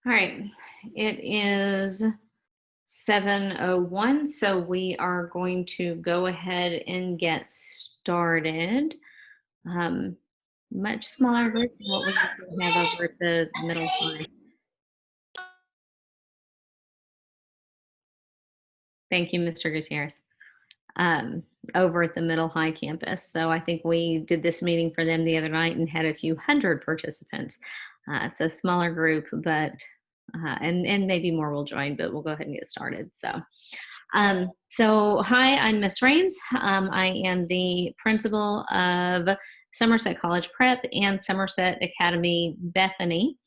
All right, it is 7:01, so we are going to go ahead and get started. Um, Much smaller group than what we usually have over at the middle high. Thank you, Mr. Gutierrez. Um, Over at the middle high campus. So I think we did this meeting for them the other night and had a few hundred participants. So smaller group, but and maybe more will join, but we'll go ahead and get started. So hi, I'm Miss Rains. I am the principal of Somerset College Prep and Somerset Academy Bethany.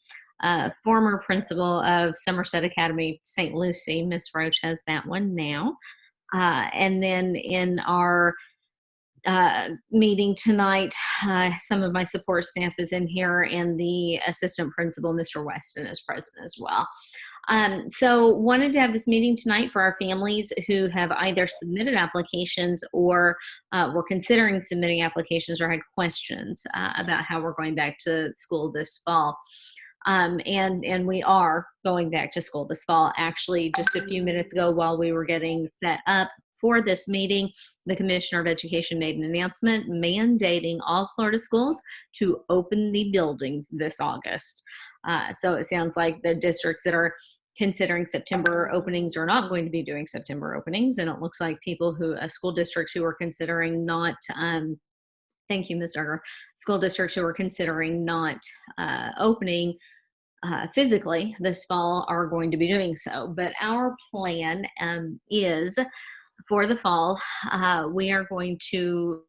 Former principal of Somerset Academy St. Lucie, Miss Roach has that one now. And then in our meeting tonight, some of my support staff is in here, and the assistant principal, Mr. Weston, is present as well. So wanted to have this meeting tonight for our families who have either submitted applications or were considering submitting applications or had questions about how we're going back to school this fall. And we are going back to school this fall. Actually, just a few minutes ago, while we were getting set up for this meeting, the Commissioner of Education made an announcement mandating all Florida schools to open the buildings this August. So it sounds like the districts that are considering September openings are not going to be doing September openings, and it looks like school districts who are considering not thank you, Ms. Berger. School districts who are considering not opening physically this fall are going to be doing so. But our plan is for the fall, we are going to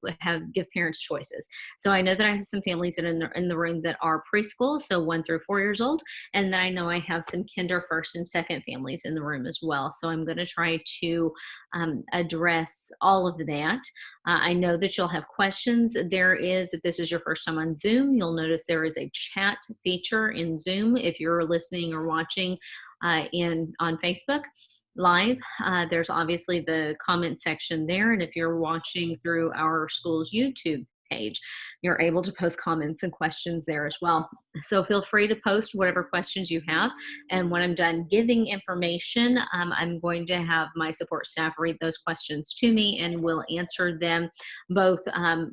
give parents choices. So I know that I have some families that are in the room that are preschool, so 1 through 4 years old, and then I know I have some kinder first and second families in the room as well. So I'm going to try to address all of that. I know that you'll have questions. If this is your first time on Zoom, you'll notice there is a chat feature in Zoom if you're listening or watching on Facebook Live. There's obviously the comment section there, and if you're watching through our school's YouTube page, you're able to post comments and questions there as well. So feel free to post whatever questions you have, and when I'm done giving information, I'm going to have my support staff read those questions to me, and we'll answer them both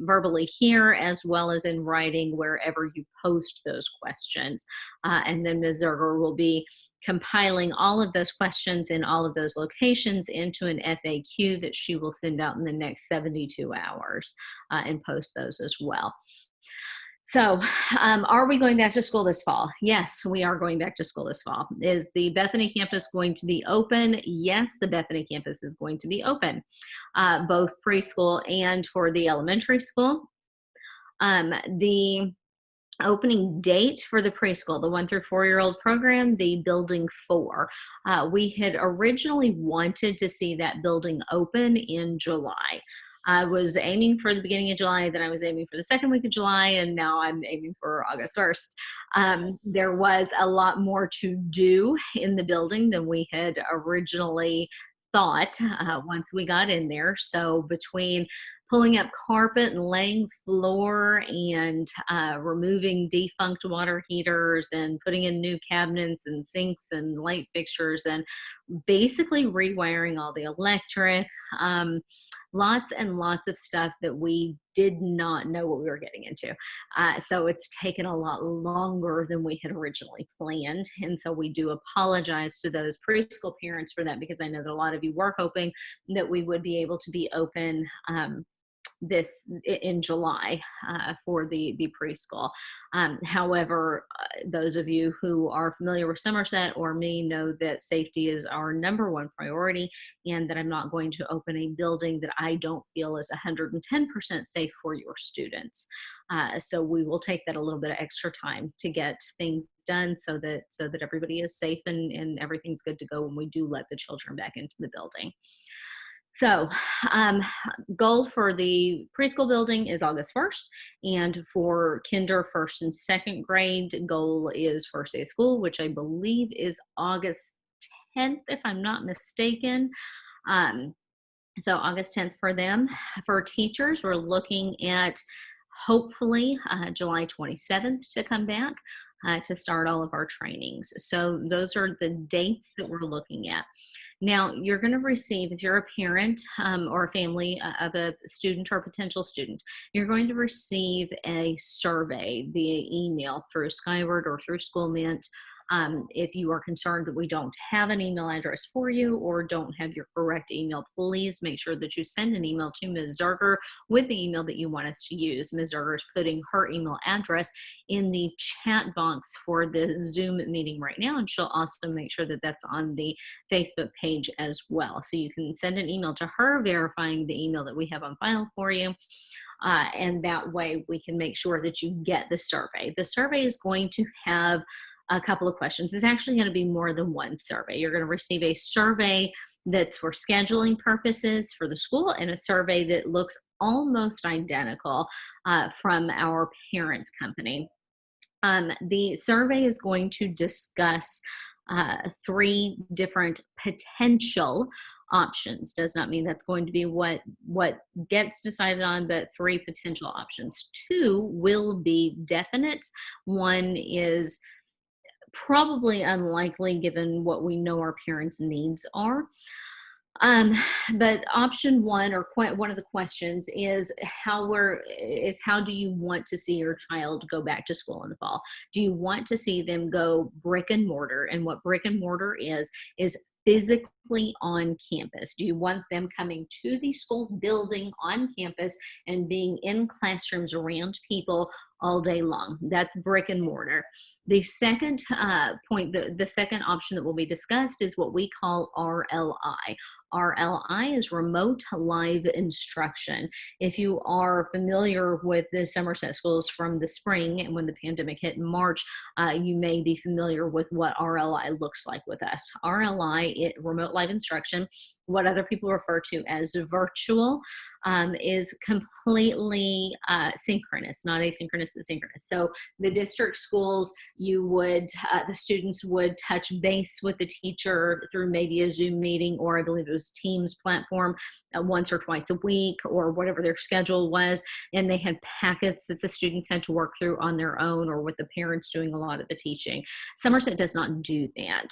verbally here as well as in writing wherever you post those questions. And then Ms. Zerger will be compiling all of those questions in all of those locations into an FAQ that she will send out in the next 72 hours and post those as well. So are we going back to school this fall? Yes, we are going back to school this fall. Is the Bethany campus going to be open? Yes, the Bethany campus is going to be open, both preschool and for the elementary school. The opening date for the preschool, the 1 through 4-year-old program, the building 4. We had originally wanted to see that building open in July. I was aiming for the beginning of July, then I was aiming for the second week of July, and now I'm aiming for August 1st. There was a lot more to do in the building than we had originally thought once we got in there. So between pulling up carpet and laying floor and removing defunct water heaters and putting in new cabinets and sinks and light fixtures and basically rewiring all the electric, lots and lots of stuff that we did not know what we were getting into. So it's taken a lot longer than we had originally planned. And so we do apologize to those preschool parents for that, because I know that a lot of you were hoping that we would be able to be open this in July for the preschool. However, those of you who are familiar with Somerset or me know that safety is our number one priority, and that I'm not going to open a building that I don't feel is 110% safe for your students. So we will take that a little bit of extra time to get things done so that everybody is safe and everything's good to go when we do let the children back into the building. So goal for the preschool building is August 1st, and for kinder first and second grade, goal is first day of school, which I believe is August 10th, if I'm not mistaken. So August 10th for them. For teachers, we're looking at hopefully July 27th to come back. to start all of our trainings. So those are the dates that we're looking at. Now, you're going to receive, if you're a parent or a family of a student or potential student, you're going to receive a survey via email through Skyward or through SchoolMint. If you are concerned that we don't have an email address for you or don't have your correct email, please make sure that you send an email to Ms. Zerger with the email that you want us to use. Ms. Zerger is putting her email address in the chat box for the Zoom meeting right now, and she'll also make sure that that's on the Facebook page as well. So you can send an email to her verifying the email that we have on file for you. And that way we can make sure that you get the survey. The survey is going to have a couple of questions. It's actually going to be more than one survey. You're going to receive a survey that's for scheduling purposes for the school and a survey that looks almost identical from our parent company. The survey is going to discuss 3 different potential options. Does not mean that's going to be what gets decided on, but 3 potential options. 2 will be definite. 1 is probably unlikely given what we know our parents' needs are. But option 1, or one of the questions, is how do you want to see your child go back to school in the fall? Do you want to see them go brick and mortar? And what brick and mortar is physically on campus. Do you want them coming to the school building on campus and being in classrooms around people all day long? That's brick and mortar. The second point, the second option that will be discussed is what we call RLI. RLI is remote live instruction. If you are familiar with the Somerset schools from the spring and when the pandemic hit in March, you may be familiar with what RLI looks like with us. RLI, remote live instruction, what other people refer to as virtual, is completely synchronous, not asynchronous, but synchronous. So the district schools, the students would touch base with the teacher through maybe a Zoom meeting, or I believe it was Teams platform, once or twice a week, or whatever their schedule was. And they had packets that the students had to work through on their own, or with the parents doing a lot of the teaching. Somerset does not do that.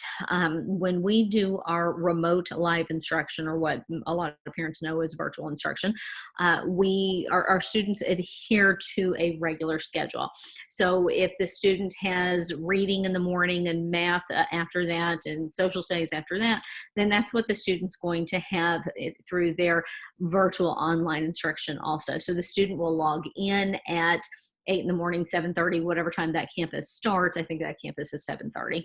When we do our remote live instruction, or what a lot of parents know as virtual instruction, our students adhere to a regular schedule. So if the student has reading in the morning and math after that and social studies after that, then that's what the student's going to have through their virtual online instruction also. So the student will log in at 8 in the morning, 7:30, whatever time that campus starts. I think that campus is 7:30.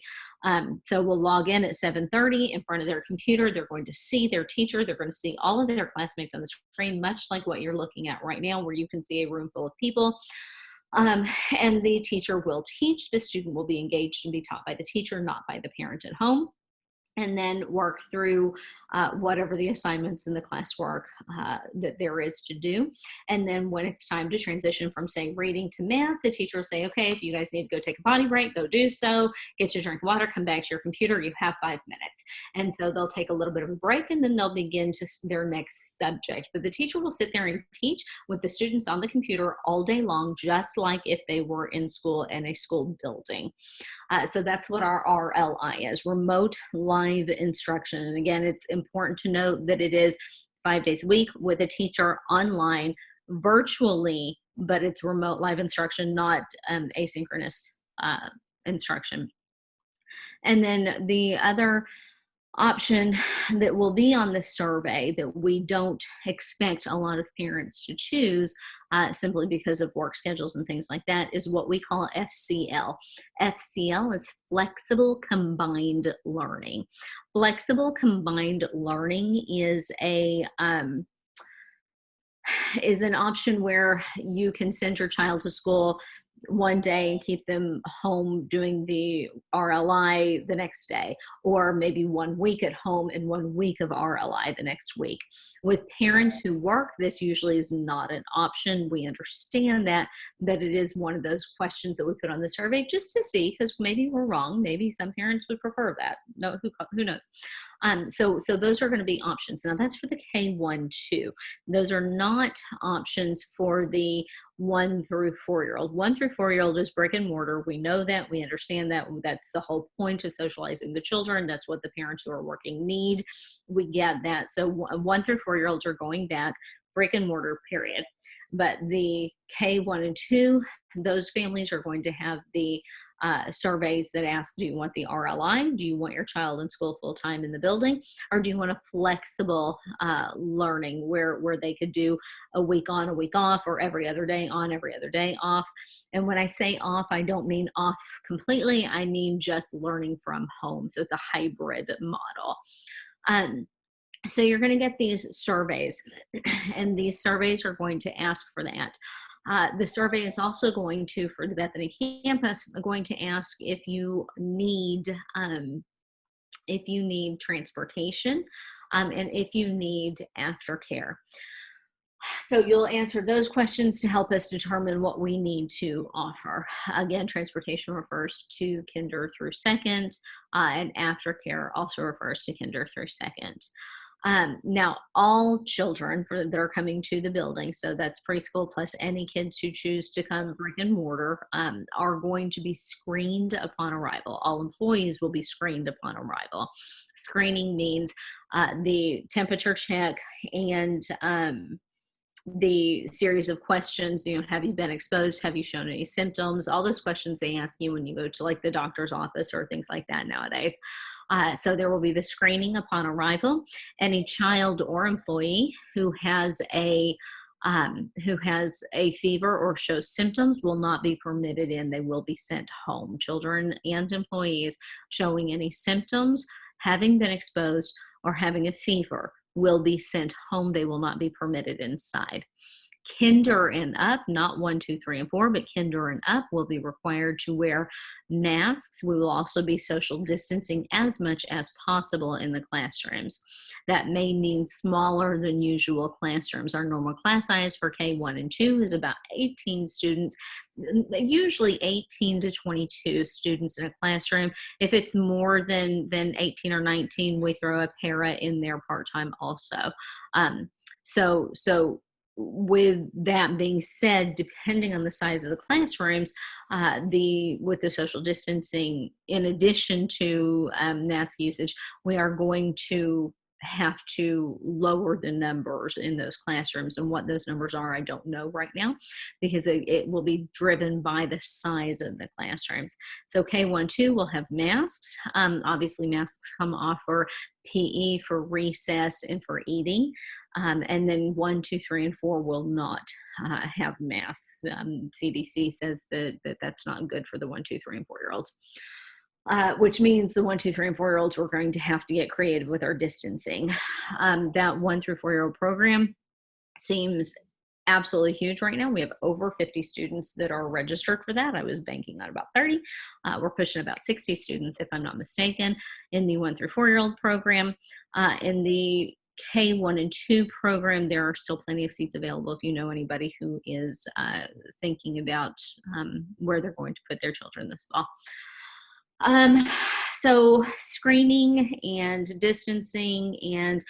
So we'll log in at 7:30 in front of their computer. They're going to see their teacher. They're going to see all of their classmates on the screen, much like what you're looking at right now, where you can see a room full of people. And the teacher will teach. The student will be engaged and be taught by the teacher, not by the parent at home. And then work through whatever the assignments in the classwork that there is to do. And then when it's time to transition from, say, reading to math, the teacher will say, okay, if you guys need to go take a potty break, go do so, get your drink of water, come back to your computer, you have 5 minutes. And so they'll take a little bit of a break, and then they'll begin to their next subject. But the teacher will sit there and teach with the students on the computer all day long, just like if they were in school in a school building. So that's what our RLI is, remote live instruction. And again, it's important to note that it is 5 days a week with a teacher online virtually, but it's remote live instruction, not asynchronous instruction. And then the other option that will be on the survey that we don't expect a lot of parents to choose simply because of work schedules and things like that is what we call FCL. FCL is flexible combined learning. Flexible combined learning is an option where you can send your child to school one day and keep them home doing the RLI the next day, or maybe 1 week at home and 1 week of RLI the next week. With parents who work, this usually is not an option. We understand that it is one of those questions that we put on the survey just to see, because maybe we're wrong. Maybe some parents would prefer that. No, who knows? So those are going to be options. Now that's for the K-1-2. Those are not options for the 1 through 4-year-old. 1 through 4-year-old is brick and mortar. We know that. We understand that. That's the whole point of socializing the children. That's what the parents who are working need. We get that. So 1 through 4-year-olds are going back, brick and mortar, period. But the K-1 and 2, those families are going to have the surveys that ask, do you want the RLI? Do you want your child in school full time in the building? Or do you want a flexible learning where they could do a week on, a week off, or every other day on, every other day off? And when I say off, I don't mean off completely. I mean just learning from home. So it's a hybrid model. So you're going to get these surveys, and these surveys are going to ask for that. The survey is also going to, for the Bethany campus, going to ask if you need transportation, and if you need aftercare. So you'll answer those questions to help us determine what we need to offer. Again, transportation refers to kinder through second, and aftercare also refers to kinder through second. Now, all children that are coming to the building, so that's preschool plus any kids who choose to come brick and mortar, are going to be screened upon arrival. All employees will be screened upon arrival. Screening means the temperature check and the series of questions, have you been exposed? Have you shown any symptoms? All those questions they ask you when you go to like the doctor's office or things like that nowadays. So there will be the screening upon arrival. Any child or employee who has a fever or shows symptoms will not be permitted in. They will be sent home. Children and employees showing any symptoms, having been exposed, or having a fever will be sent home. They will not be permitted inside. Kinder and up, not 1, 2, 3, and 4, but kinder and up will be required to wear masks. We will also be social distancing as much as possible in the classrooms. That may mean smaller than usual classrooms. Our normal class size for K-1 and 2 is about 18 students, usually 18 to 22 students in a classroom. If it's more than 18 or 19, we throw a para in there part-time also. So with that being said, depending on the size of the classrooms, with the social distancing, in addition to mask usage, we are going to have to lower the numbers in those classrooms. And what those numbers are, I don't know right now, because it will be driven by the size of the classrooms. So K-1-2 will have masks. Obviously, masks come off for PE, for recess, and for eating. And then 1, 2, 3, and 4 will not have masks. CDC says that's not good for the 1, 2, 3, and 4-year-olds. Which means the 1, 2, 3, and 4-year-olds, we're going to have to get creative with our distancing. That 1 through 4-year-old program seems absolutely huge right now. We have over 50 students that are registered for that. I was banking on about 30. We're pushing about 60 students, if I'm not mistaken, in the 1 through 4-year-old program. In the K-1 and 2 program, there are still plenty of seats available if you know anybody who is thinking about where they're going to put their children this fall. So screening and distancing, and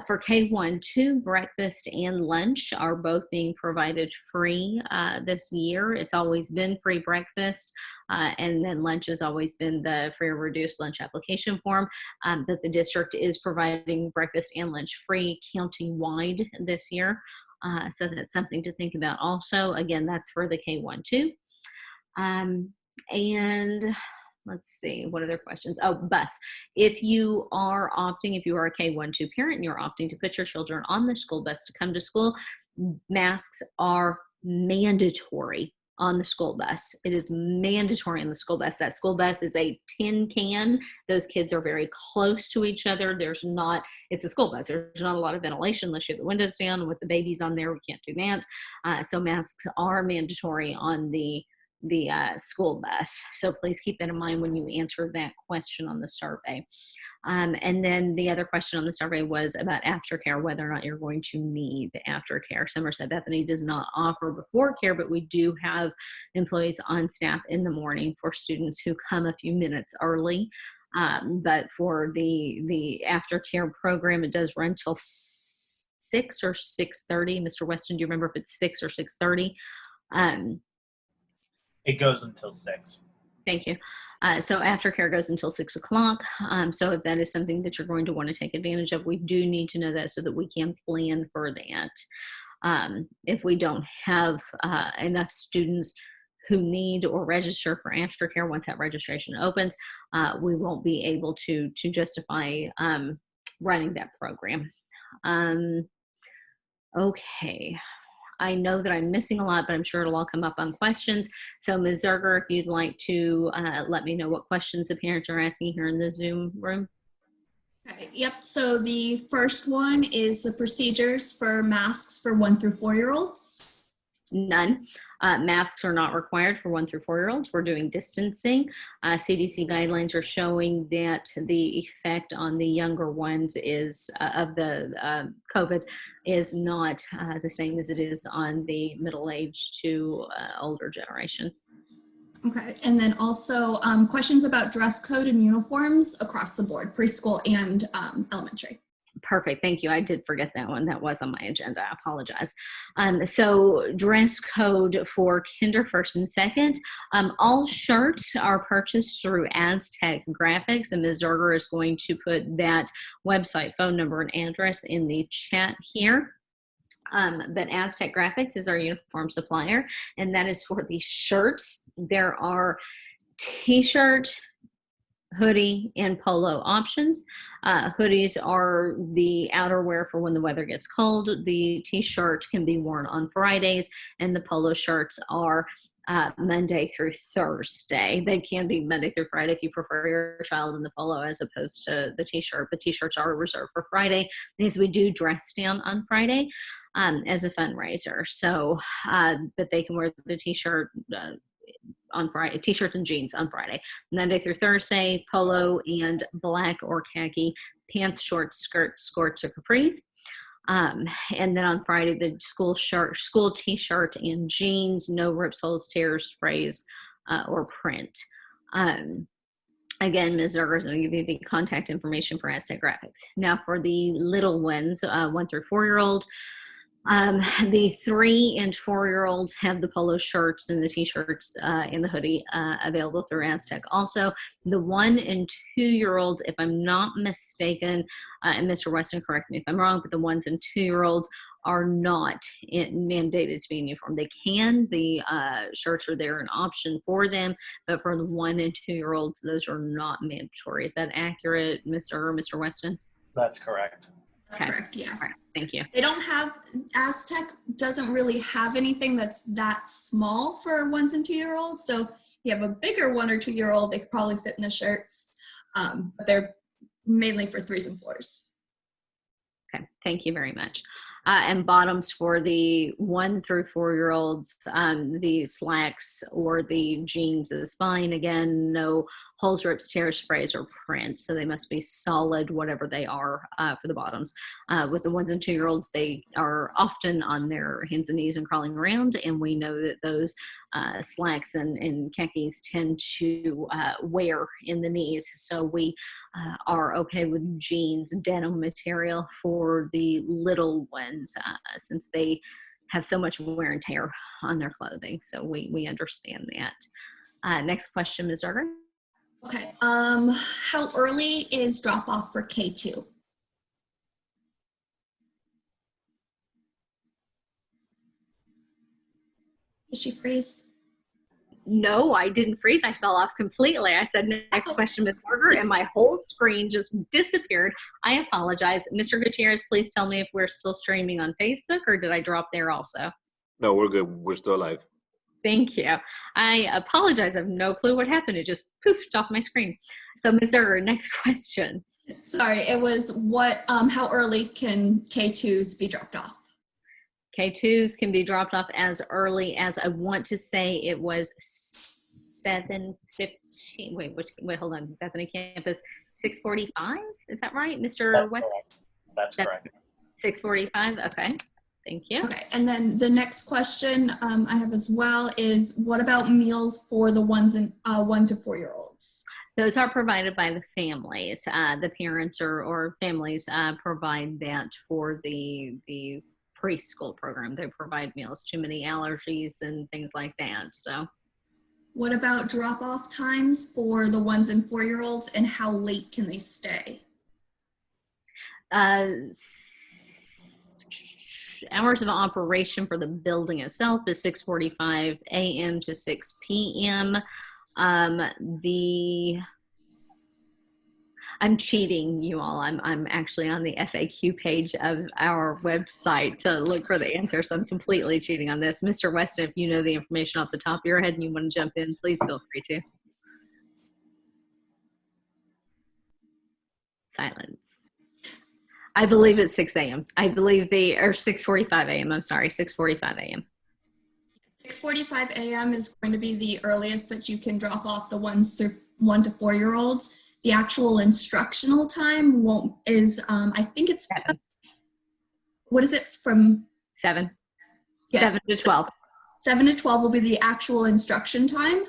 for K-1-2, breakfast and lunch are both being provided free this year. It's always been free breakfast, and then lunch has always been the free or reduced lunch application form. But the district is providing breakfast and lunch free county-wide this year. So that's something to think about also. Again, that's for the K-1-2. And let's see, what other questions? Oh, bus. If you are a K-1-2 parent and you're opting to put your children on the school bus to come to school, masks are mandatory on the school bus. It is mandatory on the school bus. That school bus is a tin can. Those kids are very close to each other. It's a school bus. There's not a lot of ventilation unless you have the windows down, and with the babies on there, we can't do that. So masks are mandatory on the school bus. So please keep that in mind when you answer that question on the survey. And then the other question on the survey was about aftercare, whether or not you're going to need aftercare. Somerset Bethany does not offer before care, but we do have employees on staff in the morning for students who come a few minutes early. But for the aftercare program, it does run till 6 or 6:30. Mr. Weston, do you remember if it's 6 or 6:30? It goes until 6. Thank you. So aftercare goes until 6 o'clock. So if that is something that you're going to want to take advantage of, we do need to know that so that we can plan for that. If we don't have enough students who need or register for aftercare once that registration opens, we won't be able to justify running that program. Okay. I know that I'm missing a lot, but I'm sure it'll all come up on questions. So Ms. Zerger, if you'd like to let me know what questions the parents are asking here in the Zoom room. Okay, yep, so the first one is the procedures for masks for 1 through 4-year-olds. None. Masks are not required for 1 through 4-year-olds. We're doing distancing. CDC guidelines are showing that the effect on the younger ones is of the COVID is not the same as it is on the middle-aged to older generations. Okay, and then also questions about dress code and uniforms across the board, preschool and elementary. Perfect. Thank you. I did forget that one. That was on my agenda. I apologize. So dress code for kinder, first, and second. All shirts are purchased through Aztec Graphics, and Ms. Zerger is going to put that website, phone number, and address in the chat here. But Aztec Graphics is our uniform supplier, and that is for the shirts. There are t-shirt, hoodie, and polo options. Hoodies are the outerwear for when the weather gets cold. The t-shirt can be worn on Fridays, and the polo shirts are Monday through Thursday. They can be Monday through Friday if you prefer your child in the polo as opposed to the t-shirt. The t-shirts are reserved for Friday because we do dress down on Friday as a fundraiser. So, but they can wear the t-shirt on Friday, t-shirts and jeans on Friday. Monday through Thursday, polo and black or khaki pants, shorts, skirts, skirts, or capris. And then on Friday, the school shirt, school t-shirt and jeans, no rips, holes, tears, sprays, or print. Again, Ms. Zerger is going to give you the contact information for Aztec Graphics. Now for the little ones, 1 through 4-year-old, the 3 and 4-year-olds have the polo shirts and the t-shirts and the hoodie available through Aztec. Also, the 1 and 2-year-olds, if I'm not mistaken, and Mr. Weston, correct me if I'm wrong, but the 1 and 2-year-olds are not mandated to be in uniform. They can, the shirts are there, an option for them, but for the 1 and 2-year-olds, those are not mandatory. Is that accurate, Mr. Weston? That's correct. That's correct, yeah. All right, thank you. They don't have, Aztec doesn't really have anything that's that small for 1 and 2-year-olds. So if you have a bigger 1 or 2-year-old, they could probably fit in the shirts, but they're mainly for 3s and 4s. Okay, thank you very much. And bottoms for the 1 through 4-year-olds, the slacks or the jeans is fine. Again, no holes, rips, tears, sprays, or prints. So they must be solid, whatever they are for the bottoms. With the 1 and 2-year-olds, they are often on their hands and knees and crawling around. And we know that those slacks and khakis tend to wear in the knees. So we are okay with jeans, denim material for the little ones since they have so much wear and tear on their clothing. So we understand that. Next question, Ms. Zerger. Okay, how early is drop off for K2? Did she freeze? No, I didn't freeze. I fell off completely. I said, next question, Ms. Barger, and my whole screen just disappeared. I apologize. Mr. Gutierrez, please tell me if we're still streaming on Facebook or did I drop there also? No, we're good. We're still live. Thank you. I apologize. I have no clue what happened. It just poofed off my screen. So Ms. Zerger, next question. Sorry, it was what, how early can K2s be dropped off? K2s can be dropped off as early as, I want to say it was 7:15. Wait, hold on. Bethany campus, 6:45. Is that right, Mr. West? That's correct. 6:45. Okay. Thank you. Okay, and then the next question I have as well is, what about meals for the 1 to 4-year-olds? Those are provided by the families. The parents or families provide that for the preschool program. They provide meals, too many allergies and things like that. So, What about drop-off times for the 1 and 4-year-olds, and how late can they stay? Hours of operation for the building itself is 6:45 a.m. to 6 p.m. I'm cheating, you all. I'm actually on the FAQ page of our website to look for the answer, so I'm completely cheating on this. Mr. Weston, if you know the information off the top of your head and you want to jump in, please feel free to. Silence. I believe it's 6 a.m. I believe or 6:45 a.m. I'm sorry, 6:45 a.m. 6:45 a.m. is going to be the earliest that you can drop off the 1 to 4-year-olds. The actual instructional time is I think it's 7. What is it from 7. Yeah. 7 to 12. 7 to 12 will be the actual instruction time.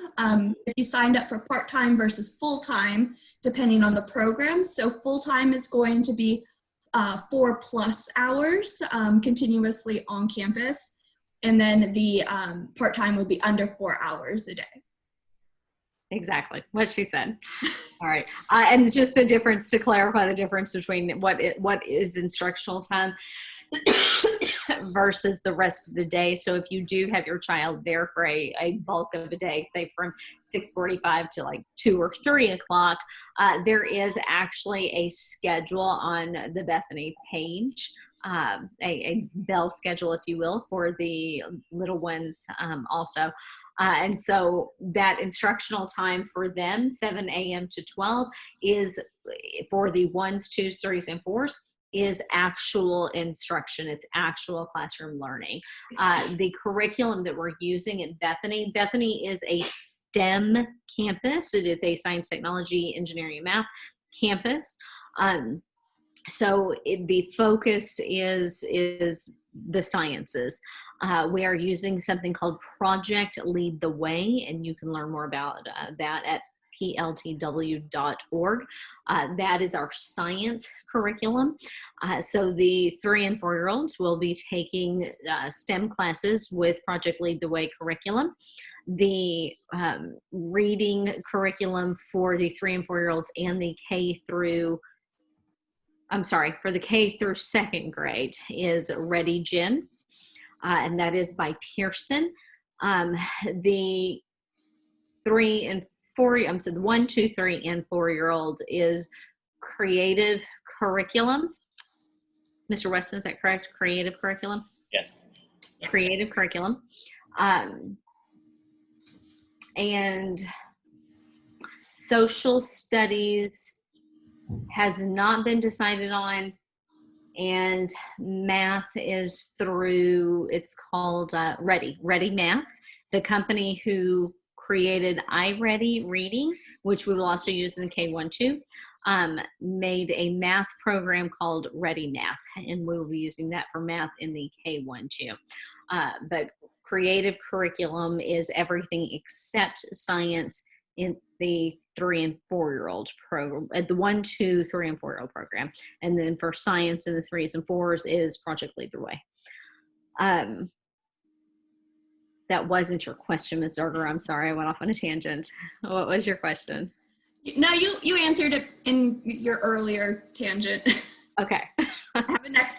If you signed up for part-time versus full-time, depending on the program. So full-time is going to be 4+ hours continuously on campus. And then the part-time will be under 4 hours a day. Exactly what she said. All right. And just the difference, to clarify the difference between what is instructional time versus the rest of the day. So if you do have your child there for a bulk of a day, say from 6:45 to like 2 or 3 o'clock, there is actually a schedule on the Bethany page, a bell schedule, if you will, for the little ones also. And so that instructional time for them, 7 a.m. to 12, is for the 1s, 2s, 3s, and 4s, is actual instruction. It's actual classroom learning. The curriculum that we're using at Bethany is a STEM campus. It is a science, technology, engineering, and math campus. So the focus is the sciences. We are using something called Project Lead the Way, and you can learn more about that at pltw.org. That is our science curriculum. So the 3 and 4-year-olds will be taking STEM classes with Project Lead the Way curriculum. The reading curriculum for the 3 and 4-year-olds and the for the K through 2nd grade is Ready Gin. And that is by Pearson. The 3 and 4, the 1, 2, 3, and 4-year-olds is creative curriculum. Mr. Weston, is that correct? Creative curriculum? Yes. Creative curriculum. And social studies has not been decided on. And math is through, it's called Ready Math. The company who created iReady Reading, which we will also use in K-1-2, made a math program called Ready Math, and we will be using that for math in the K-1-2. But creative curriculum is everything except science in the 3 and 4-year-old program, at the 1, 2, 3, and 4-year-old program. And then for science in the 3s and 4s is Project Lead the Way. That wasn't your question, Ms. Zerger. I'm sorry, I went off on a tangent. What was your question? No, you answered it in your earlier tangent. Okay. I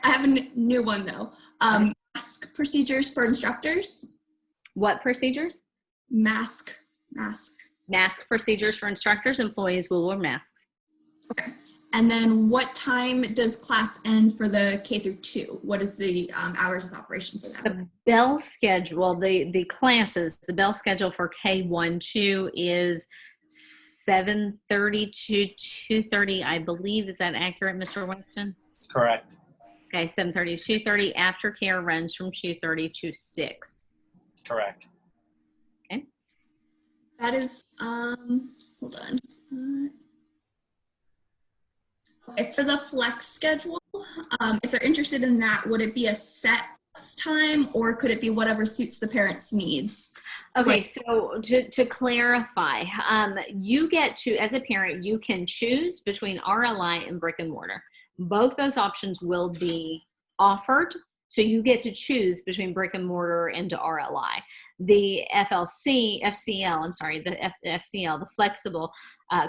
have a new one though. Mask procedures for instructors. What procedures? Mask. Mask procedures for instructors. Employees will wear masks. Okay. And then what time does class end for the K through 2? What is the hours of operation for that? The bell schedule, the classes, the bell schedule for K-1-2 is 7:30 to 2:30, I believe. Is that accurate, Mr. Winston? That's correct. Okay, 7:30 to 2:30. Aftercare runs from 2:30 to 6. Correct. Okay. That is, hold on. Okay, for the flex schedule, if they're interested in that, would it be a set time, or could it be whatever suits the parents' needs? Okay, so to clarify, you get to, as a parent, you can choose between RLI and brick and mortar. Both those options will be offered. So you get to choose between brick and mortar and RLI. The FCL, the flexible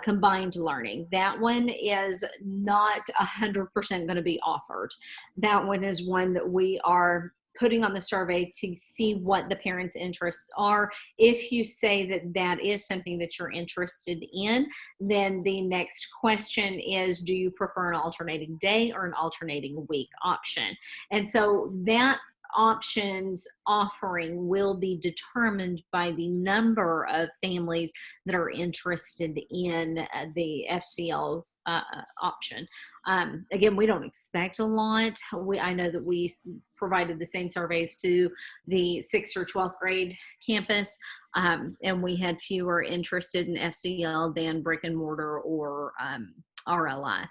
combined learning, that one is not 100% going to be offered. That one is one that we are putting on the survey to see what the parents' interests are. If you say that that is something that you're interested in, then the next question is, do you prefer an alternating day or an alternating week option? And so that options offering will be determined by the number of families that are interested in the FCL option. Again, we don't expect a lot. I know that we provided the same surveys to the 6th or 12th grade campus, and we had fewer interested in FCL than brick and mortar or RLI.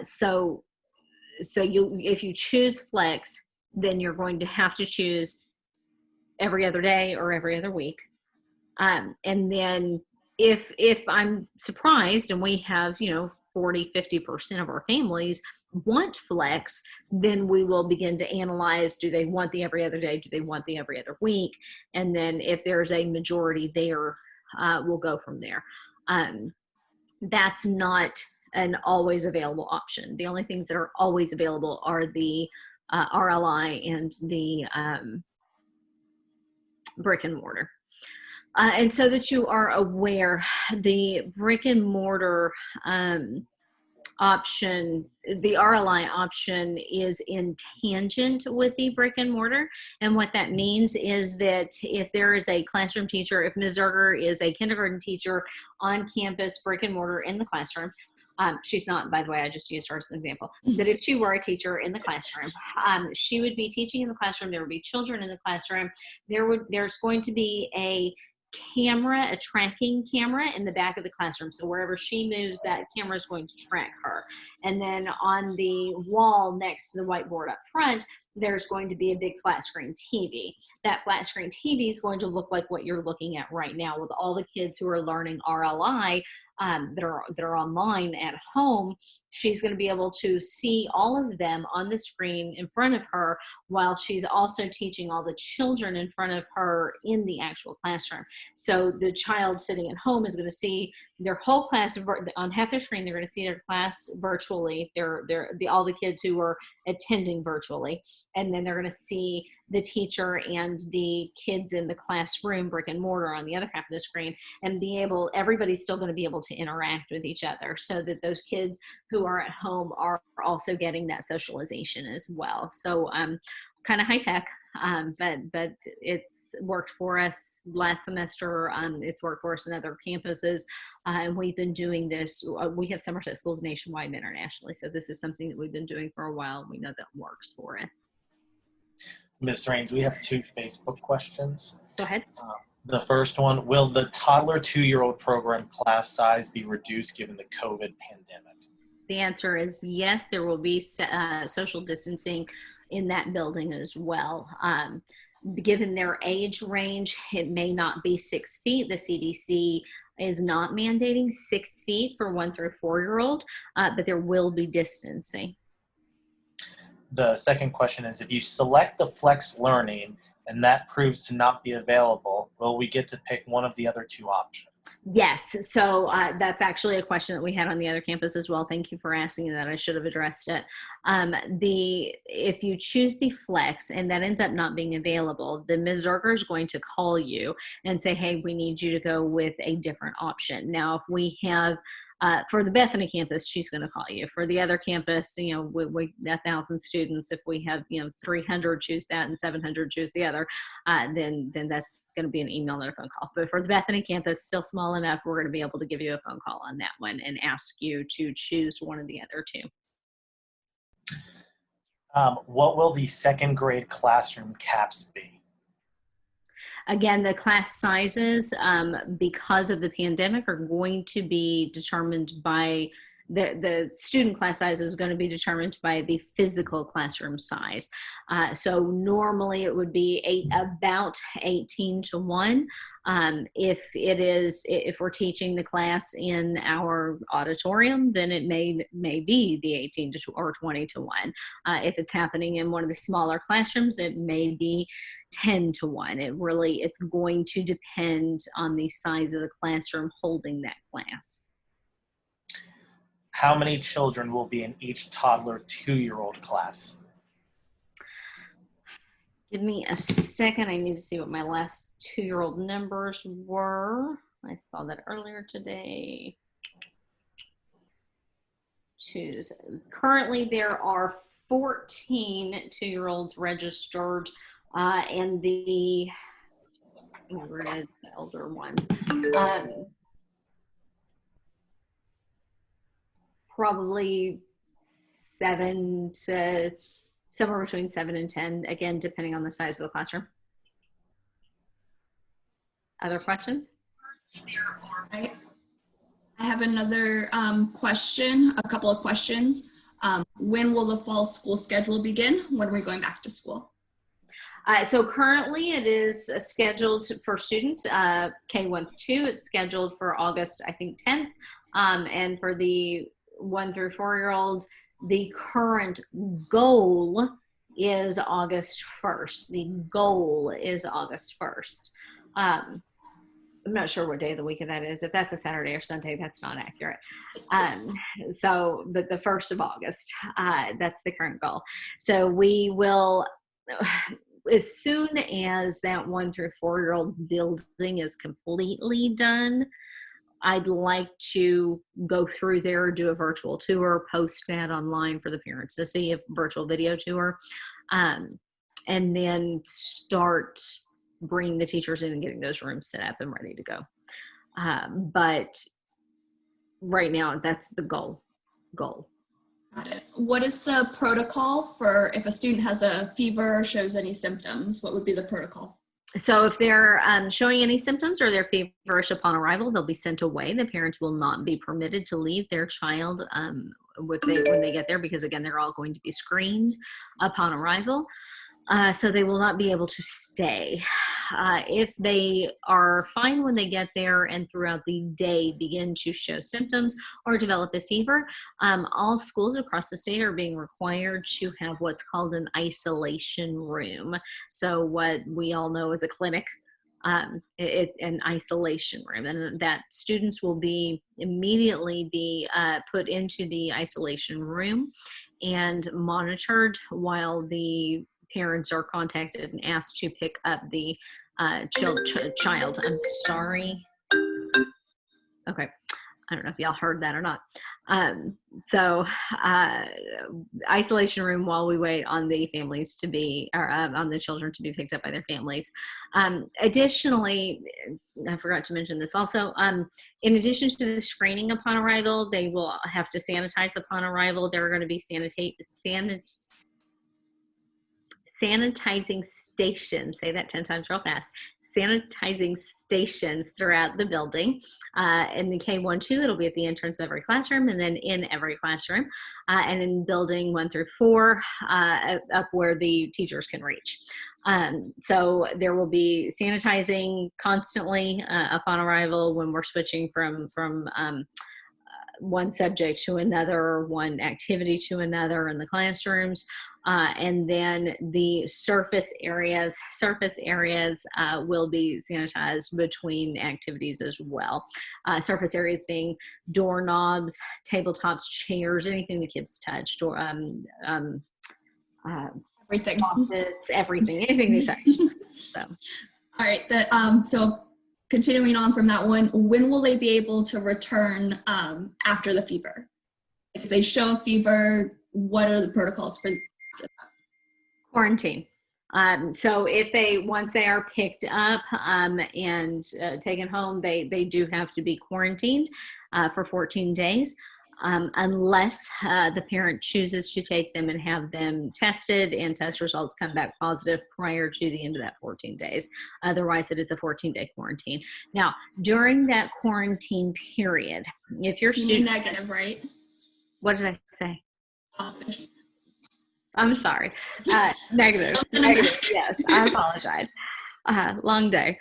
So if you choose flex, then you're going to have to choose every other day or every other week. And then if I'm surprised and we have, 40-50% of our families want flex, then we will begin to analyze, do they want the every other day? Do they want the every other week? And then if there's a majority there, we'll go from there. That's not an always available option. The only things that are always available are the RLI and the brick and mortar. And so that you are aware, the brick and mortar option, the RLI option is in tangent with the brick and mortar. And what that means is that if there is a classroom teacher, if Ms. Zerger is a kindergarten teacher on campus, brick and mortar in the classroom, she's not, by the way, I just used her as an example, that if she were a teacher in the classroom, she would be teaching in the classroom, there would be children in the classroom, there's going to be a tracking camera in the back of the classroom. So wherever she moves, that camera is going to track her. And then on the wall next to the whiteboard up front, there's going to be a big flat screen TV. That flat screen TV is going to look like what you're looking at right now with all the kids who are learning RLI that are online at home. She's going to be able to see all of them on the screen in front of her while she's also teaching all the children in front of her in the actual classroom. So the child sitting at home is going to see their whole class on half their screen. They're going to see their class virtually. All the kids who are attending virtually, and then they're going to see the teacher and the kids in the classroom, brick and mortar, on the other half of the screen, and everybody's still going to be able to interact with each other, so that those kids who are at home are also getting that socialization as well. So kind of high tech, but it's worked for us last semester. It's worked for us in other campuses, and we've been doing this. We have Somerset schools nationwide and internationally, so this is something that we've been doing for a while. We know that works for us. Ms. Rains, we have 2 Facebook questions. Go ahead. The first one, will the toddler 2-year-old program class size be reduced given the COVID pandemic? The answer is yes, there will be social distancing in that building as well. Given their age range, it may not be 6 feet. The CDC is not mandating 6 feet for 1 through 4-year-old, but there will be distancing. The second question is, if you select the flex learning and that proves to not be available, will we get to pick one of the other 2 options? Yes. So that's actually a question that we had on the other campus as well. Thank you for asking that. I should have addressed it. If you choose the flex and that ends up not being available, the Ms. Zerger is going to call you and say, hey, we need you to go with a different option. Now, if we have for the Bethany campus, she's going to call you. For the other campus, we 1,000 students. If we have 300 choose that and 700 choose the other, then that's going to be an email and a phone call. But for the Bethany campus, still small enough, we're going to be able to give you a phone call on that one and ask you to choose one of the other 2. What will the 2nd grade classroom caps be? Again, the class sizes, because of the pandemic, are going to be determined by the student class size is going to be determined by the physical classroom size. So normally it would be about 18 to 1. If we're teaching the class in our auditorium, then it may be the 18 to or 20 to 1. If it's happening in one of the smaller classrooms, it may be 10 to 1. It's going to depend on the size of the classroom holding that class. How many children will be in each toddler 2-year-old class? Give me a second. I need to see what my last 2-year-old numbers were. I saw that earlier today. Currently, there are 14 2-year-olds registered, and the elder ones. Probably somewhere between 7 and 10, again, depending on the size of the classroom. Other questions? I have another question, a couple of questions. When will the fall school schedule begin? When are we going back to school? So currently it is scheduled for students, K1 through 2, it's scheduled for August, I think, 10th. And for the 1 through 4-year-olds, the current goal is August 1st. The goal is August 1st. I'm not sure what day of the week that is. If that's a Saturday or Sunday, that's not accurate. But the 1st of August, that's the current goal. So we will, as soon as that 1 through 4-year-old building is completely done, I'd like to go through there, do a virtual tour, post that online for the parents to see, a virtual video tour, and then start bringing the teachers in and getting those rooms set up and ready to go. But right now, that's the goal. Got it. What is the protocol for if a student has a fever or shows any symptoms? What would be the protocol? So if they're showing any symptoms or they're feverish upon arrival, they'll be sent away. The parents will not be permitted to leave their child when they get there, because again, they're all going to be screened upon arrival. So they will not be able to stay. If they are fine when they get there and throughout the day begin to show symptoms or develop a fever, all schools across the state are being required to have what's called an isolation room. So what we all know as a clinic, an isolation room, and that students will immediately be put into the isolation room and monitored while the parents are contacted and asked to pick up the child. I'm sorry. Okay. I don't know if y'all heard that or not. Isolation room while we wait on the families to be, or on the children to be picked up by their families. Additionally, I forgot to mention this also, in addition to the screening upon arrival, they will have to sanitize upon arrival. There are going to be sanitizing stations, say that 10 times real fast, sanitizing stations throughout the building. In the K1-2, it'll be at the entrance of every classroom and then in every classroom. And in building 1 through 4, up where the teachers can reach. So there will be sanitizing constantly upon arrival when we're switching from one subject to another, one activity to another in the classrooms. And then the surface areas will be sanitized between activities as well. Surface areas being doorknobs, tabletops, chairs, anything the kids touched, or Everything. Faucets, everything, anything they touch. So. All right. So continuing on from that one, when will they be able to return after the fever? If they show a fever, what are the protocols for quarantine? So once they are picked up and taken home, they do have to be quarantined for 14 days. Unless the parent chooses to take them and have them tested and test results come back positive prior to the end of that 14 days. Otherwise, it is a 14-day quarantine. Now, during that quarantine period, if you're negative, right? What did I say? Positive. I'm sorry. Negative. Negative. Yes, I apologize. Long day.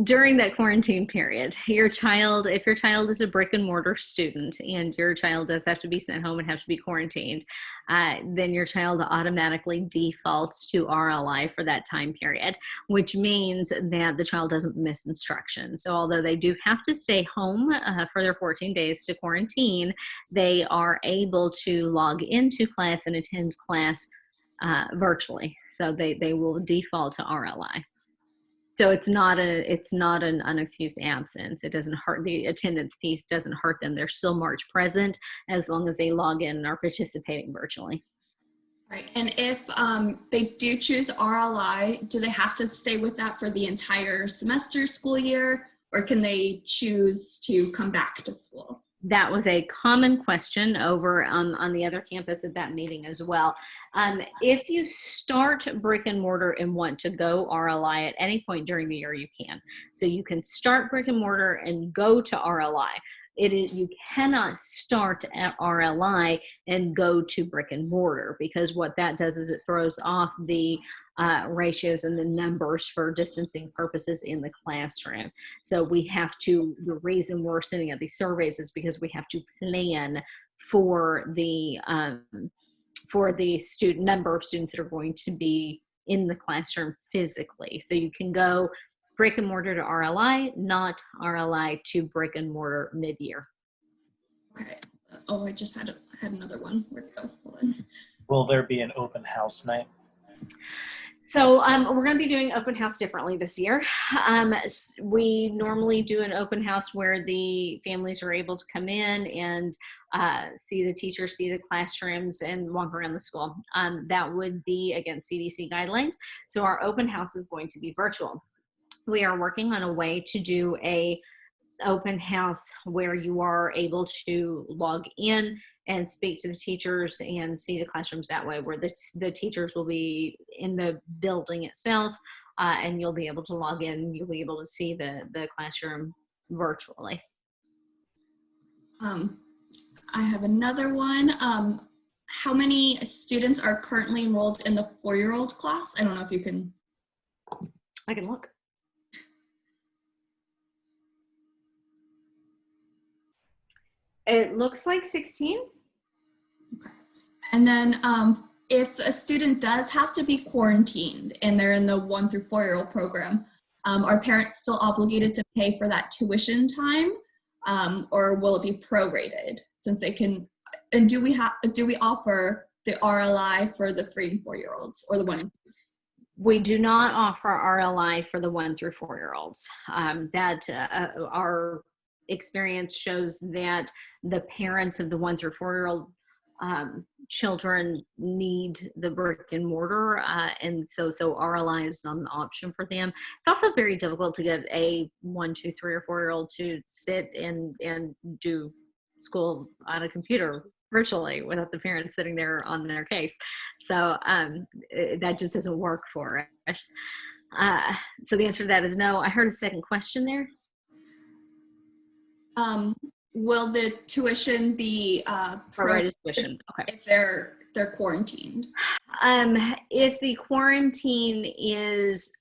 During that quarantine period, if your child is a brick and mortar student and your child does have to be sent home and have to be quarantined, then your child automatically defaults to RLI for that time period, which means that the child doesn't miss instruction. So although they do have to stay home for their 14 days to quarantine, they are able to log into class and attend class virtually. So they will default to RLI. So it's not an unexcused absence. It doesn't hurt, the attendance piece doesn't hurt them. They're still March present as long as they log in and are participating virtually. Right. And if they do choose RLI, do they have to stay with that for the entire semester, school year, or can they choose to come back to school? That was a common question over on the other campus at that meeting as well. If you start brick and mortar and want to go RLI at any point during the year, you can. So you can start brick and mortar and go to RLI. You cannot start at RLI and go to brick and mortar, because what that does is it throws off the ratios and the numbers for distancing purposes in the classroom. So the reason we're sending out these surveys is because we have to plan for the number of students that are going to be in the classroom physically. So you can go brick and mortar to RLI, not RLI to brick and mortar mid-year. Okay. Oh, I just had another one. Where'd it go? Hold on. Will there be an open house night? So we're going to be doing open house differently this year. We normally do an open house where the families are able to come in and see the teachers, see the classrooms, and walk around the school. That would be against CDC guidelines. So our open house is going to be virtual. We are working on a way to do a open house where you are able to log in and speak to the teachers and see the classrooms that way, where the teachers will be in the building itself, and you'll be able to log in. You'll be able to see the classroom virtually. I have another one. How many students are currently enrolled in the 4-year-old class? I don't know if you can. I can look. It looks like 16. Okay. And then if a student does have to be quarantined and they're in the 1 through 4-year-old program, are parents still obligated to pay for that tuition time, or will it be prorated since they can? And do we offer the RLI for the 3 and 4-year-olds or the 1 and 2s? We do not offer RLI for the 1 through 4-year-olds. Our experience shows that the parents of the 1 through 4-year-old children need the brick and mortar, and so RLI is not an option for them. It's also very difficult to get a 1, 2, 3, or 4-year-old to sit and do school on a computer virtually without the parents sitting there on their case. So that just doesn't work for us. So the answer to that is no. I heard a second question there. Will the tuition be prorated tuition? Okay. If they're quarantined? If the quarantine is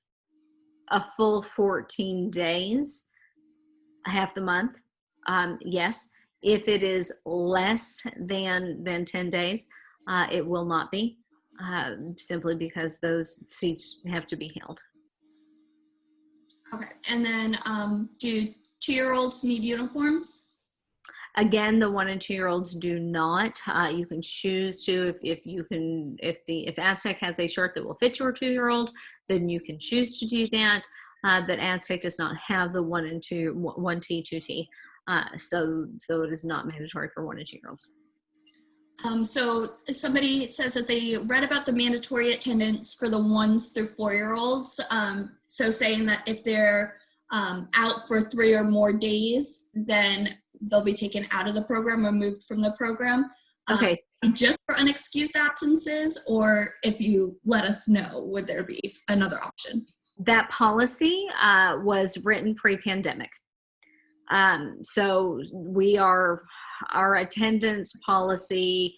a full 14 days, half the month, yes. If it is less than 10 days, it will not be, simply because those seats have to be held. Okay. And then do 2-year-olds need uniforms? Again, the 1 and 2-year-olds do not. You can choose to, if Aztec has a shirt that will fit your 2-year-old, then you can choose to do that. But Aztec does not have the 1 and 2, 1T, 2T. So it is not mandatory for 1 and 2-year-olds. So somebody says that they read about the mandatory attendance for the 1s through 4-year-olds. So saying that if they're out for 3 or more days, then they'll be taken out of the program, removed from the program. Okay. Just for unexcused absences, or if you let us know, would there be another option? That policy was written pre-pandemic. So our attendance policy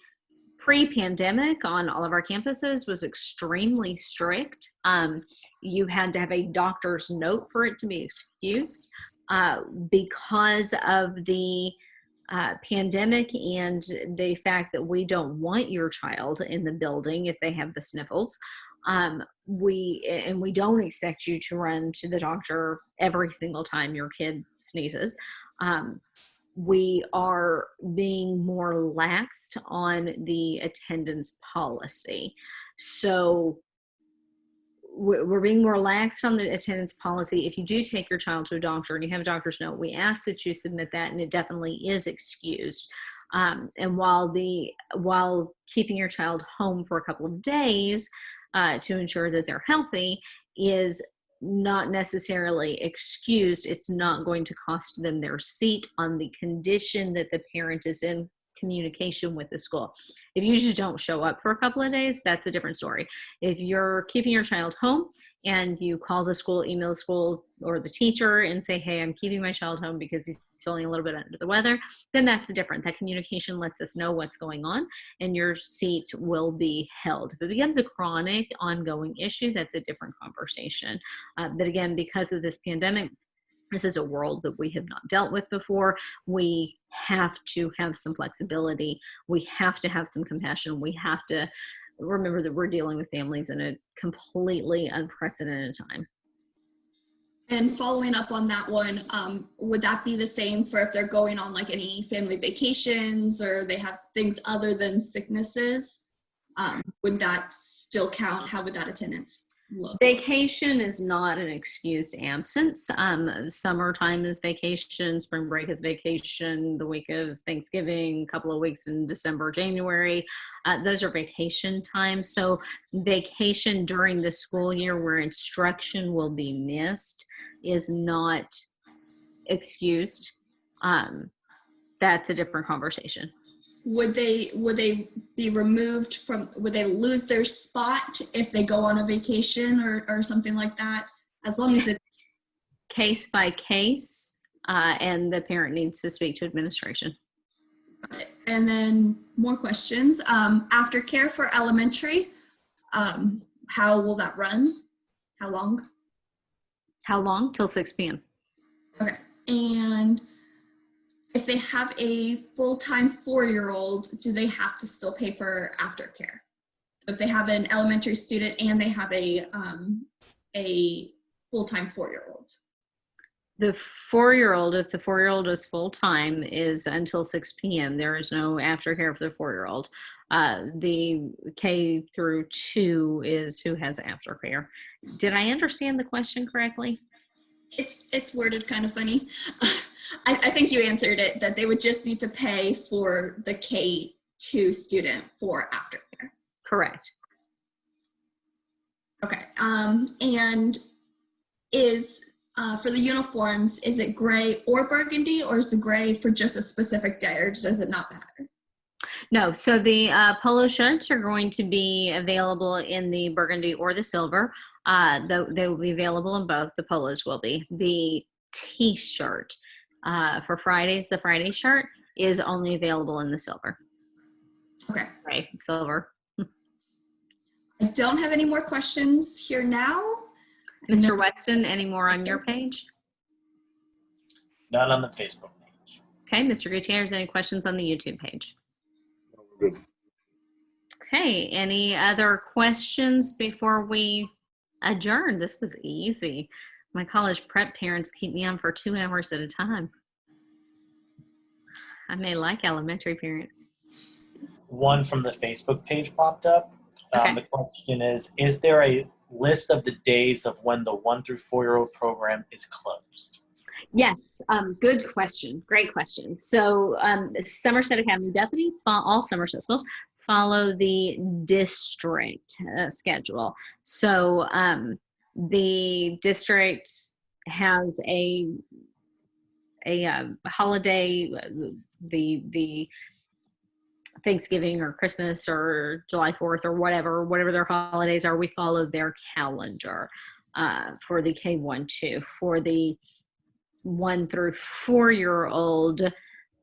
pre-pandemic on all of our campuses was extremely strict. You had to have a doctor's note for it to be excused. Because of the pandemic and the fact that we don't want your child in the building if they have the sniffles, we don't expect you to run to the doctor every single time your kid sneezes. We are being more laxed on the attendance policy. So we're being more laxed on the attendance policy. If you do take your child to a doctor and you have a doctor's note, we ask that you submit that, and it definitely is excused. And while keeping your child home for a couple of days to ensure that they're healthy is not necessarily excused, it's not going to cost them their seat on the condition that the parent is in communication with the school. If you just don't show up for a couple of days, that's a different story. If you're keeping your child home and you call the school, email the school or the teacher and say, hey, I'm keeping my child home because he's feeling a little bit under the weather, then that's different. That communication lets us know what's going on and your seat will be held. If it becomes a chronic, ongoing issue, that's a different conversation. But again, because of this pandemic, this is a world that we have not dealt with before. We have to have some flexibility. We have to have some compassion. We have to remember that we're dealing with families in a completely unprecedented time. And following up on that one, would that be the same for if they're going on like any family vacations or they have things other than sicknesses? Would that still count? How would that attendance look? Vacation is not an excused absence. Summertime is vacation, spring break is vacation, the week of Thanksgiving, a couple of weeks in December, January, those are vacation times. So vacation during the school year where instruction will be missed is not excused. That's a different conversation. Would they be removed from, would they lose their spot if they go on a vacation or something like that? As long as it's case by case, and the parent needs to speak to administration. And then more questions. Aftercare for elementary, how will that run? How long? How long? Till 6 p.m. Okay. And if they have a full-time 4-year-old, do they have to still pay for aftercare? So if they have an elementary student and they have a full-time 4-year-old. The 4-year-old, if the 4-year-old is full-time, is until 6 p.m. There is no aftercare for the 4-year-old. The K through 2 is who has aftercare. Did I understand the question correctly? It's worded kind of funny. I think you answered it, that they would just need to pay for the K2 student for aftercare. Correct. Okay. And is for the uniforms, is it gray or burgundy, or is the gray for just a specific day, or does it not matter? No, so the polo shirts are going to be available in the burgundy or the silver. They will be available in both. The polos will be. The t-shirt for Fridays, the Friday shirt is only available in the silver. Okay. Right, silver. I don't have any more questions here now. Mr. Weston, any more on your page? None on the Facebook page. Okay, Mr. Gutierrez, any questions on the YouTube page? We're good. Okay, any other questions before we adjourn? This was easy. My college prep parents keep me on for 2 hours at a time. I may like elementary parents. One from the Facebook page popped up. Okay. The question is there a list of the days of when the 1 through 4-year-old program is closed? Yes, good question. Great question. So Somerset Academy Bethany, all Somerset schools, follow the district schedule. So the district has a holiday, the Thanksgiving or Christmas or July 4th or whatever their holidays are, we follow their calendar for the K1-2. For the 1 through 4-year-old,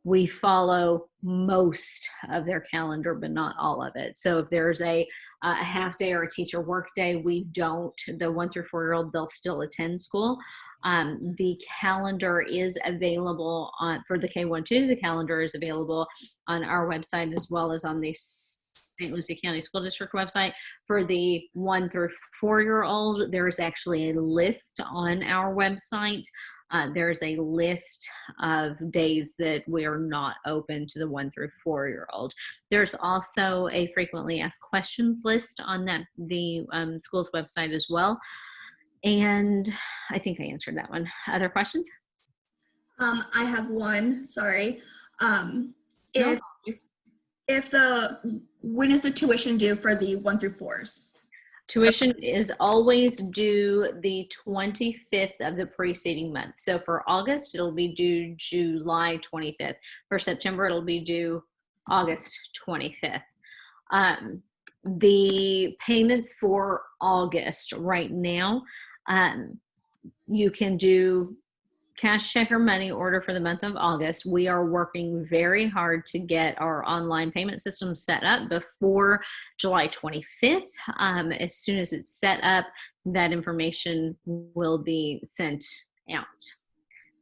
we follow most of their calendar, but not all of it. So if there's a half day or a teacher work day, we don't. The 1 through 4-year-old, they'll still attend school. The calendar is available for the K-1-2. The calendar is available on our website as well as on the St. Lucie County School District website. For the 1 through 4-year-old, there is actually a list on our website. There's a list of days that we are not open to the 1 through 4-year-old. There's also a frequently asked questions list on the school's website as well. And I think I answered that one. Other questions? I have one, sorry. No If apologies. when is the tuition due for the 1 through 4s? Tuition is always due the 25th of the preceding month. So for August, it'll be due July 25th. For September, it'll be due August 25th. The payments for August right now, you can do cash, check, or money order for the month of August. We are working very hard to get our online payment system set up before July 25th. As soon as it's set up, that information will be sent out.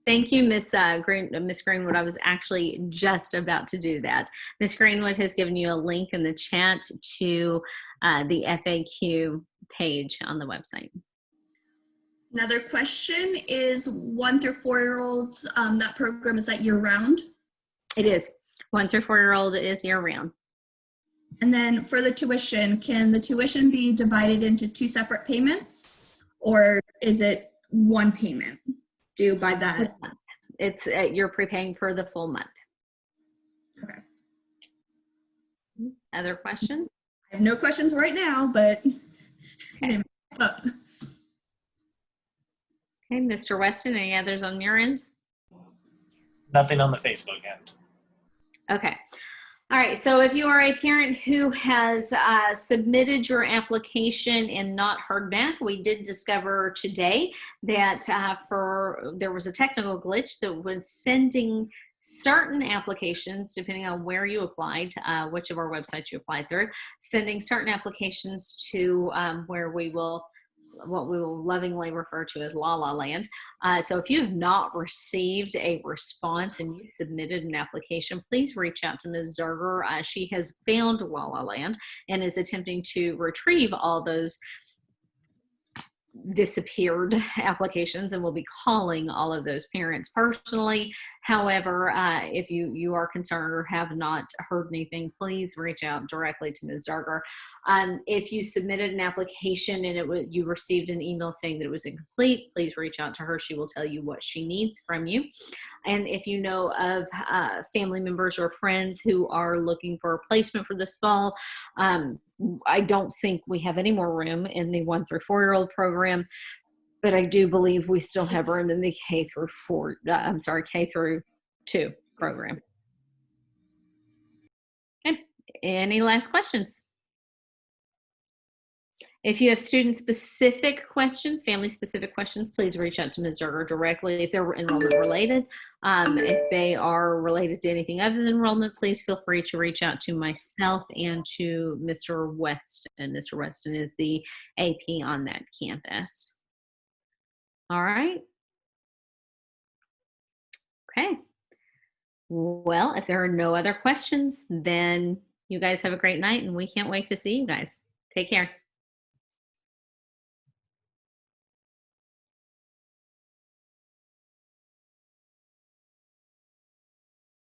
Thank you, Miss Greenwood. I was actually just about to do that. Miss Greenwood has given you a link in the chat to the FAQ page on the website. Another question is 1 through 4-year-olds, that program, is that year round? It is. 1 through 4-year-old is year round. And then for the tuition, can the tuition be divided into 2 separate payments, or is it one payment due by that? It's you're prepaying for the full month. Okay. Other questions? I have no questions right now, but Okay. Okay, Mr. Weston, any others on your end? Nothing on the Facebook end. Okay. All right. So if you are a parent who has submitted your application and not heard back, we did discover today that there was a technical glitch that was sending certain applications, depending on where you applied, which of our websites you applied through, sending certain applications to where what we will lovingly refer to as La La Land. So if you have not received a response and you submitted an application, please reach out to Ms. Zerger. She has found La La Land and is attempting to retrieve all those disappeared applications, and we'll be calling all of those parents personally. However, if you are concerned or have not heard anything, please reach out directly to Ms. Zarger. If you submitted an application and you received an email saying that it was incomplete, please reach out to her. She will tell you what she needs from you. And if you know of family members or friends who are looking for a placement for this fall, I don't think we have any more room in the 1 through 4-year-old program, but I do believe we still have room in the K through 2 program. Okay. Any last questions? If you have student-specific questions, family-specific questions, please reach out to Ms. Zerger directly. If they're enrollment related, if they are related to anything other than enrollment, please feel free to reach out to myself and to Mr. Weston. Mr. Weston is the AP on that campus. All right. Okay. Well, if there are no other questions, then you guys have a great night, and we can't wait to see you guys. Take care.